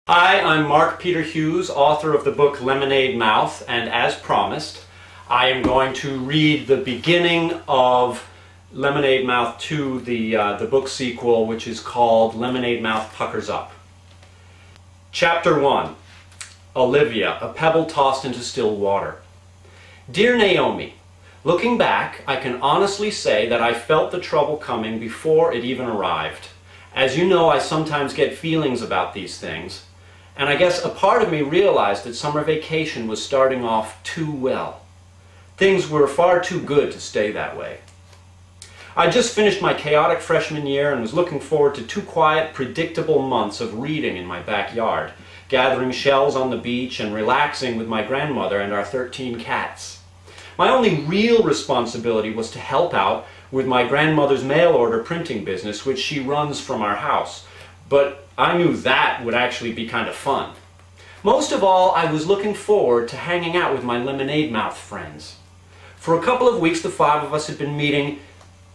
Hi, I'm Mark Peter Hughes, author of the book Lemonade Mouth, and as promised, I am going to read the beginning of Lemonade Mouth 2, the book sequel, which is called Lemonade Mouth Puckers Up. Chapter 1. Olivia, a pebble tossed into still water. Dear Naomi, looking back, I can honestly say that I felt the trouble coming before it even arrived. As you know, I sometimes get feelings about these things. And I guess a part of me realized that summer vacation was starting off too well. Things were far too good to stay that way. I just finished my chaotic freshman year and was looking forward to 2 quiet, predictable months of reading in my backyard, gathering shells on the beach and relaxing with my grandmother and our 13 cats. My only real responsibility was to help out with my grandmother's mail order printing business, which she runs from our house. But I knew that would actually be kind of fun. Most of all, I was looking forward to hanging out with my Lemonade Mouth friends. For a couple of weeks, the 5 of us had been meeting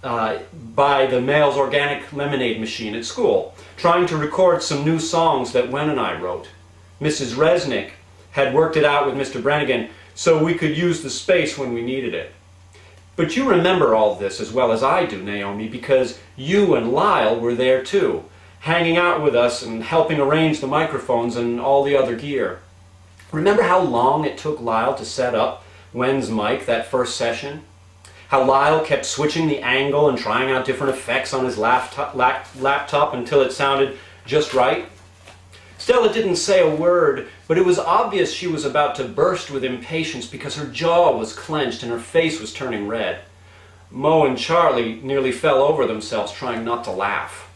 by the Mail's organic lemonade machine at school, trying to record some new songs that Wen and I wrote. Mrs. Resnick had worked it out with Mr. Brannigan so we could use the space when we needed it. But you remember all this as well as I do, Naomi, because you and Lyle were there too, hanging out with us and helping arrange the microphones and all the other gear. Remember how long it took Lyle to set up Wen's mic that first session? How Lyle kept switching the angle and trying out different effects on his laptop until it sounded just right? Stella didn't say a word, but it was obvious she was about to burst with impatience because her jaw was clenched and her face was turning red. Mo and Charlie nearly fell over themselves trying not to laugh.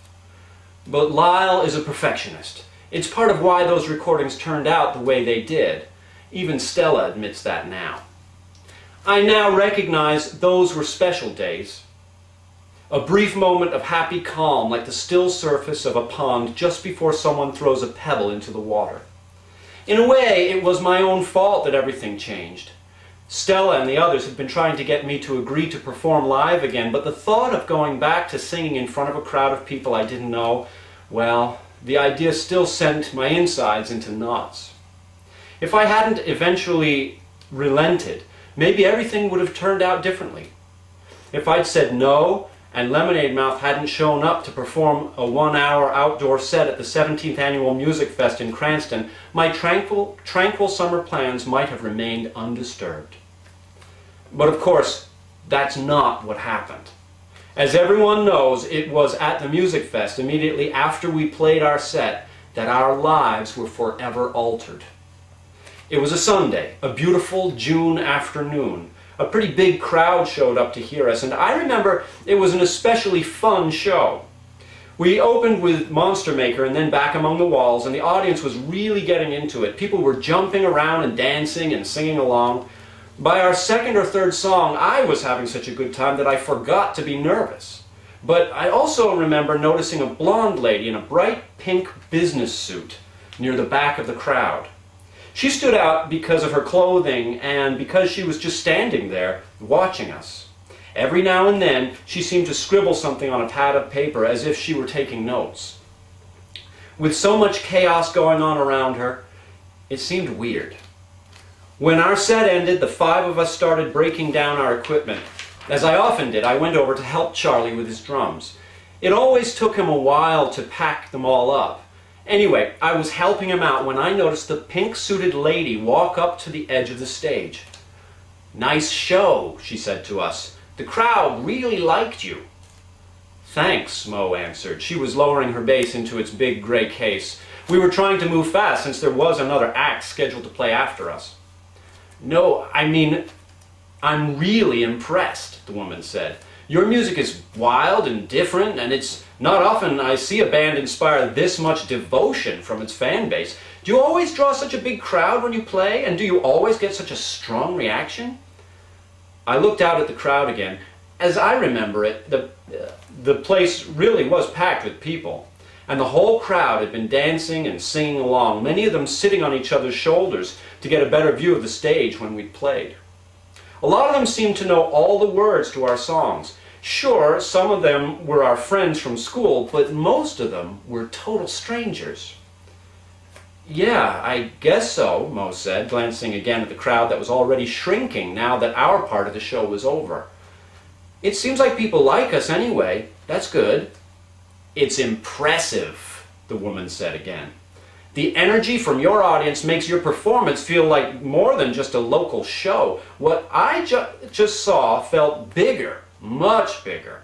But Lyle is a perfectionist. It's part of why those recordings turned out the way they did. Even Stella admits that now. I now recognize those were special days. A brief moment of happy calm like the still surface of a pond just before someone throws a pebble into the water. In a way, it was my own fault that everything changed. Stella and the others had been trying to get me to agree to perform live again, but the thought of going back to singing in front of a crowd of people I didn't know, well, the idea still sent my insides into knots. If I hadn't eventually relented, maybe everything would have turned out differently. If I'd said no, and Lemonade Mouth hadn't shown up to perform a 1-hour outdoor set at the 17th Annual Music Fest in Cranston, my tranquil summer plans might have remained undisturbed. But of course, that's not what happened. As everyone knows, it was at the Music Fest, immediately after we played our set, that our lives were forever altered. It was a Sunday, a beautiful June afternoon. A pretty big crowd showed up to hear us, and I remember it was an especially fun show. We opened with Monster Maker and then Back Among the Walls, and the audience was really getting into it. People were jumping around and dancing and singing along. By our second or third song, I was having such a good time that I forgot to be nervous. But I also remember noticing a blonde lady in a bright pink business suit near the back of the crowd. She stood out because of her clothing and because she was just standing there watching us. Every now and then she seemed to scribble something on a pad of paper as if she were taking notes. With so much chaos going on around her, it seemed weird. When our set ended, the 5 of us started breaking down our equipment. As I often did, I went over to help Charlie with his drums. It always took him a while to pack them all up. Anyway, I was helping him out when I noticed the pink-suited lady walk up to the edge of the stage. "Nice show," she said to us. "The crowd really liked you." "Thanks," Mo answered. She was lowering her bass into its big gray case. We were trying to move fast since there was another act scheduled to play after us. "No, I mean, I'm really impressed," the woman said. "Your music is wild and different, and it's not often I see a band inspire this much devotion from its fan base. Do you always draw such a big crowd when you play, and do you always get such a strong reaction?" I looked out at the crowd again. As I remember it, the place really was packed with people, and the whole crowd had been dancing and singing along, many of them sitting on each other's shoulders to get a better view of the stage when we'd played. A lot of them seemed to know all the words to our songs. Sure, some of them were our friends from school, but most of them were total strangers. Yeah, I guess so, Mo said, glancing again at the crowd that was already shrinking now that our part of the show was over. It seems like people like us anyway. That's good. It's impressive, the woman said again. The energy from your audience makes your performance feel like more than just a local show. What I just saw felt bigger, much bigger.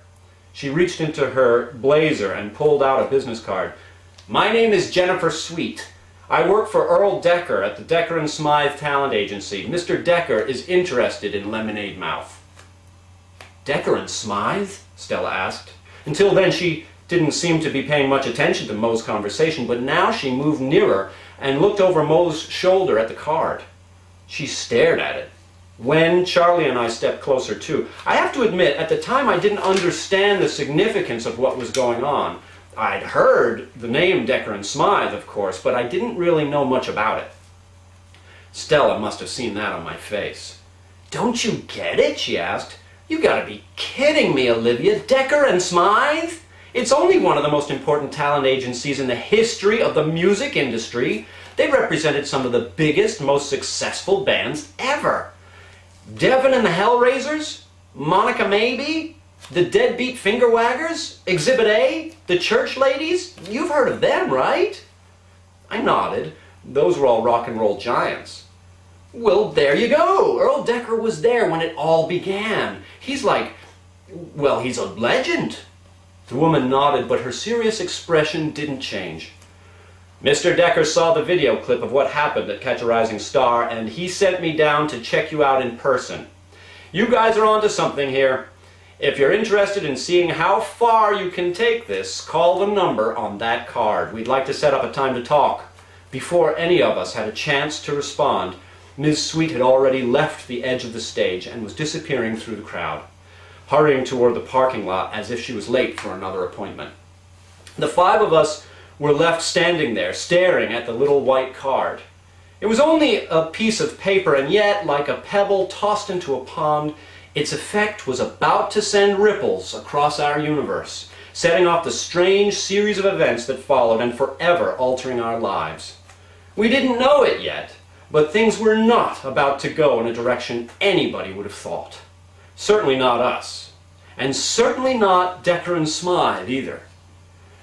She reached into her blazer and pulled out a business card. My name is Jennifer Sweet. I work for Earl Decker at the Decker and Smythe Talent Agency. Mr. Decker is interested in Lemonade Mouth. Decker and Smythe? Stella asked. Until then she didn't seem to be paying much attention to Mo's conversation, but now she moved nearer and looked over Mo's shoulder at the card. She stared at it. When Charlie and I stepped closer too. I have to admit, at the time I didn't understand the significance of what was going on. I'd heard the name Decker and Smythe, of course, but I didn't really know much about it. Stella must have seen that on my face. Don't you get it? She asked. You gotta be kidding me, Olivia. Decker and Smythe? It's only one of the most important talent agencies in the history of the music industry. They represented some of the biggest, most successful bands ever. Devin and the Hellraisers? Monica Maybe? The Deadbeat Fingerwaggers? Exhibit A? The Church Ladies? You've heard of them, right? I nodded. Those were all rock and roll giants. Well, there you go. Earl Decker was there when it all began. He's like, well, he's a legend. The woman nodded, but her serious expression didn't change. Mr. Decker saw the video clip of what happened at Catch a Rising Star, and he sent me down to check you out in person. You guys are onto something here. If you're interested in seeing how far you can take this, call the number on that card. We'd like to set up a time to talk. Before any of us had a chance to respond, Ms. Sweet had already left the edge of the stage and was disappearing through the crowd, hurrying toward the parking lot as if she was late for another appointment. The five of us were left standing there, staring at the little white card. It was only a piece of paper, and yet, like a pebble tossed into a pond, its effect was about to send ripples across our universe, setting off the strange series of events that followed and forever altering our lives. We didn't know it yet, but things were not about to go in a direction anybody would have thought. Certainly not us. And certainly not Decker and Smythe either.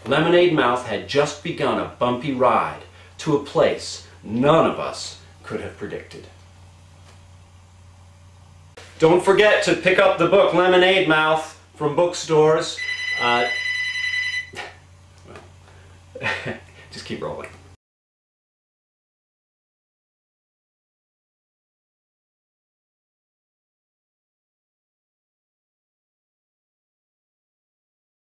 Lemonade Mouth had just begun a bumpy ride to a place none of us could have predicted. Don't forget to pick up the book Lemonade Mouth from bookstores. Just keep rolling.